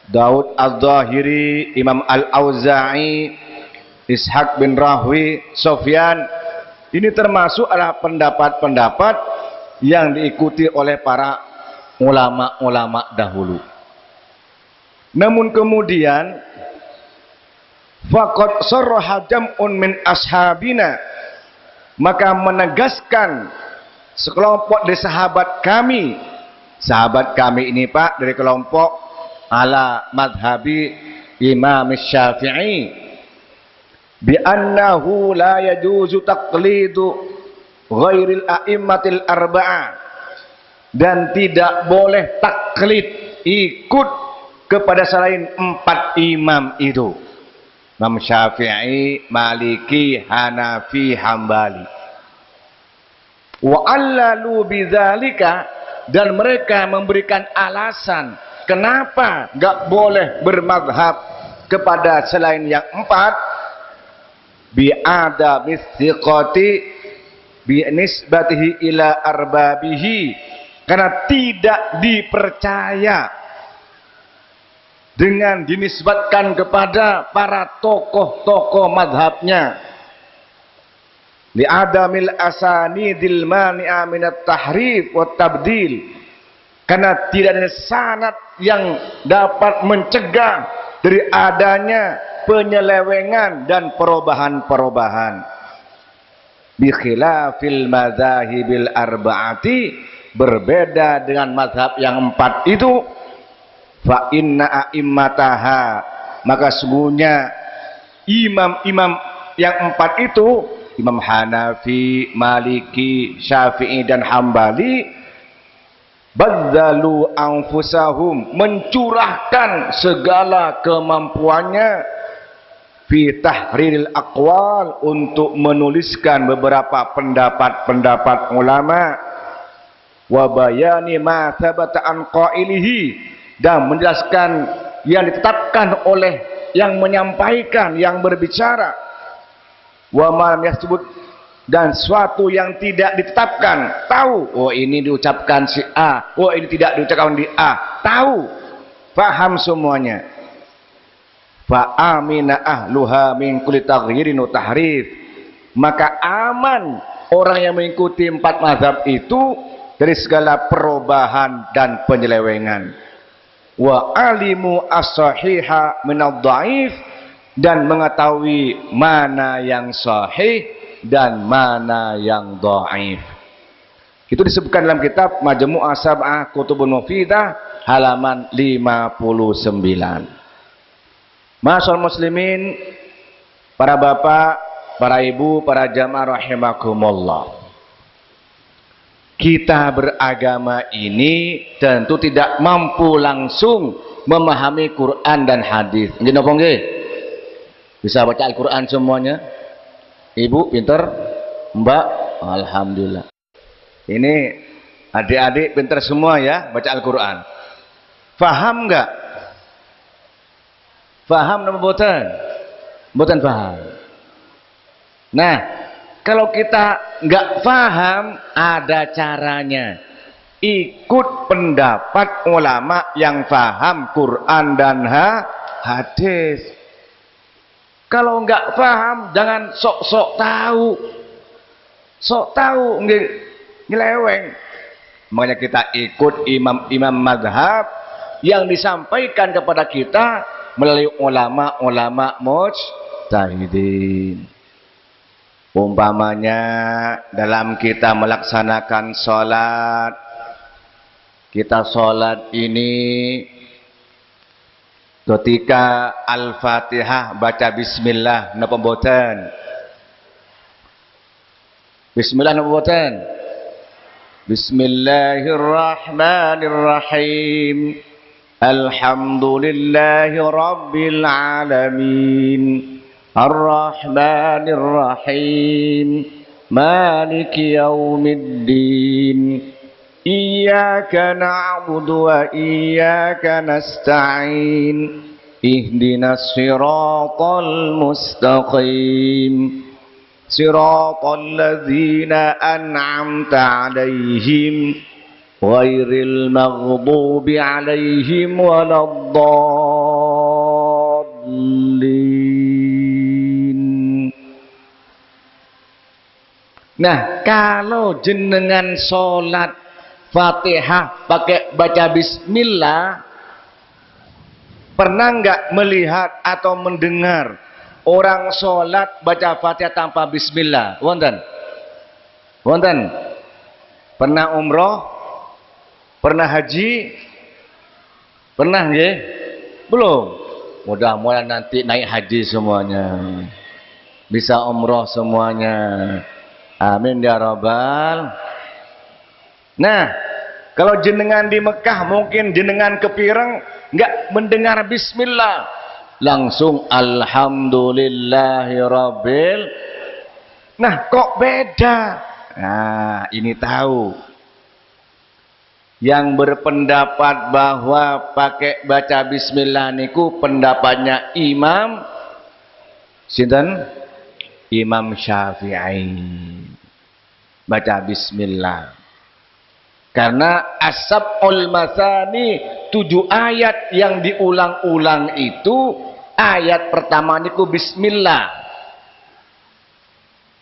Daud Az-Zahiri, Imam Al-Auza'i, Ishaq bin Rahwi, Sofyan. Ini termasuk adalah pendapat-pendapat yang diikuti oleh para ulama-ulama dahulu. Namun kemudian faqad sarraha jam'un min ashabina, maka menegaskan sekelompok dari sahabat kami ini Pak, dari kelompok ala madhabi Imam Syafi'i, bi annahu la yajuzu taqlidu ghairil a'immatil arba'ah, dan tidak boleh taklid ikut kepada selain 4 imam itu, Imam Syafi'i, Maliki, Hanafi, Hambali. Wa allalu bidzalika, dan mereka memberikan alasan kenapa enggak boleh bermadhab kepada selain yang 4, bi'ada bithiqati bi'nisbatihi ila arbabihi, karena tidak dipercaya dengan dinisbatkan kepada para tokoh-tokoh madhabnya, li'adamil asanidil mani'a minat tahrif wa tabdil, karena tidak ada sanad yang dapat mencegah dari adanya penyelewengan dan perubahan-perubahan. Bi khilafil madzahibil arba'ati, berbeda dengan mazhab yang 4 itu, fa inna a'immataha, maka sungguhnya imam-imam yang 4 itu, Imam Hanafi, Maliki, Syafi'i dan Hambali, badzalu anfusahum, mencurahkan segala kemampuannya, fi tahriril aqwal, untuk menuliskan beberapa pendapat-pendapat ulama, wa bayani ma thabata an qailihi, dan menjelaskan yang ditetapkan oleh yang menyampaikan, yang berbicara, wa ma lam yasbut, dan suatu yang tidak ditetapkan, tahu oh ini diucapkan si A, oh ini tidak diucapkan di A, tahu, paham semuanya. Fa amina ahluha min kulli taghyirin wa tahrif, maka aman orang yang mengikuti 4 mazhab itu dari segala perubahan dan penyelewengan. Wa alimu as-sahiha min ad-dhaif, dan mengetahui mana yang sahih dan mana yang dhaif. Itu disebutkan dalam kitab Majmu' Sab'ah Kutubun Mufidah halaman 59. Masyaallah muslimin, para bapak, para ibu, para jamaah rahimakumullah. Kita beragama ini tentu tidak mampu langsung memahami Quran dan hadis. Nggih napa nggih? Bisa baca Al-Quran semuanya? Ibu pinter? Mbak? Alhamdulillah. Ini adik-adik pinter semua ya baca Al-Quran. Faham nggak? Faham nama boten? Boten faham. Nah, kalau kita nggak faham, ada caranya. Ikut pendapat ulama yang faham Quran dan hadis. Kalau nggak paham, jangan sok-sok tahu. Sok tahu nyeleweng. Makanya kita ikut imam-imam mazhab yang disampaikan kepada kita melalui ulama-ulama mujtahidin. Umpamanya dalam kita melaksanakan sholat, kita sholat ini ketika Al-Fatihah baca bismillah napa mboten? Bismillah napa mboten? Bismillahirrahmanirrahim. Alhamdulillahi rabbil alamin. Ar-Rahmanir-Rahim. Maliki yaumiddin. Iyyaka na'budu wa iyyaka nasta'in. Ihdinas siratal mustaqim. Siratal ladzina an'amta 'alaihim ghairil maghdubi alaihim waladdallin. Nah, kalau jenengan sholat Fatihah pakai baca bismillah, pernah nggak melihat atau mendengar orang sholat baca Fatihah tanpa bismillah? Wonten? Wonten? Pernah umroh? Pernah haji? Pernah nggih? Belum? Mudah-mudahan nanti naik haji semuanya. Bisa umroh semuanya. Amin ya rabbal. Nah, kalau jenengan di Mekah mungkin jenengan kepireng nggak mendengar bismillah, langsung alhamdulillahirabbil. Nah, kok beda? Nah, ini tahu. Yang berpendapat bahwa pakai baca bismillah niku pendapatnya Imam sinten? Imam Syafi'i. Baca bismillah. Karena as-sab'ul masani, 7 ayat yang diulang-ulang itu, ayat pertama niku bismillah.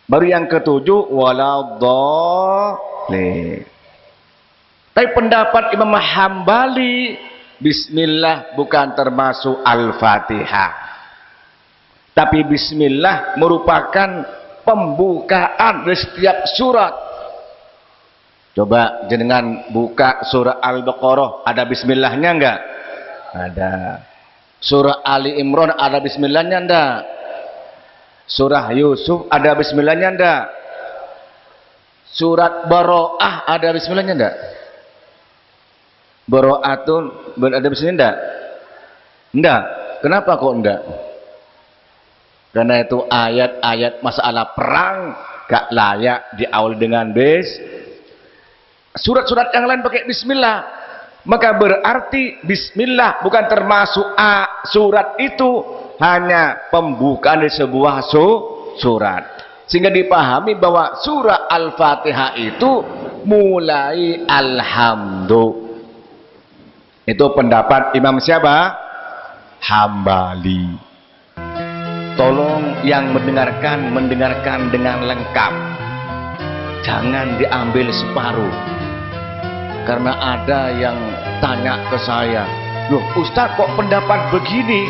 Baru yang ke-7 waladdallin. Tapi pendapat Imam Hambali, bismillah bukan termasuk Al-Fatihah. Tapi bismillah merupakan pembukaan dari setiap surat. Coba jenengan buka surah Al-Baqarah, ada bismillahnya enggak? Ada. Surah Ali Imran ada bismillahnya enggak? Surah Yusuf ada bismillahnya enggak? Surat Baro'ah ada bismillahnya enggak? Baro'atun ada bismillahnya enggak? Enggak. Kenapa kok enggak? Karena itu ayat-ayat masalah perang gak layak diawali dengan surat-surat yang lain pakai bismillah, maka berarti bismillah bukan termasuk surat itu, hanya pembukaan dari sebuah surat, sehingga dipahami bahwa surah Al-Fatihah itu mulai alhamdulillah. Itu pendapat Imam siapa? Hambali. Tolong yang mendengarkan dengan lengkap, jangan diambil separuh. Karena ada yang tanya ke saya, loh Ustaz kok pendapat begini?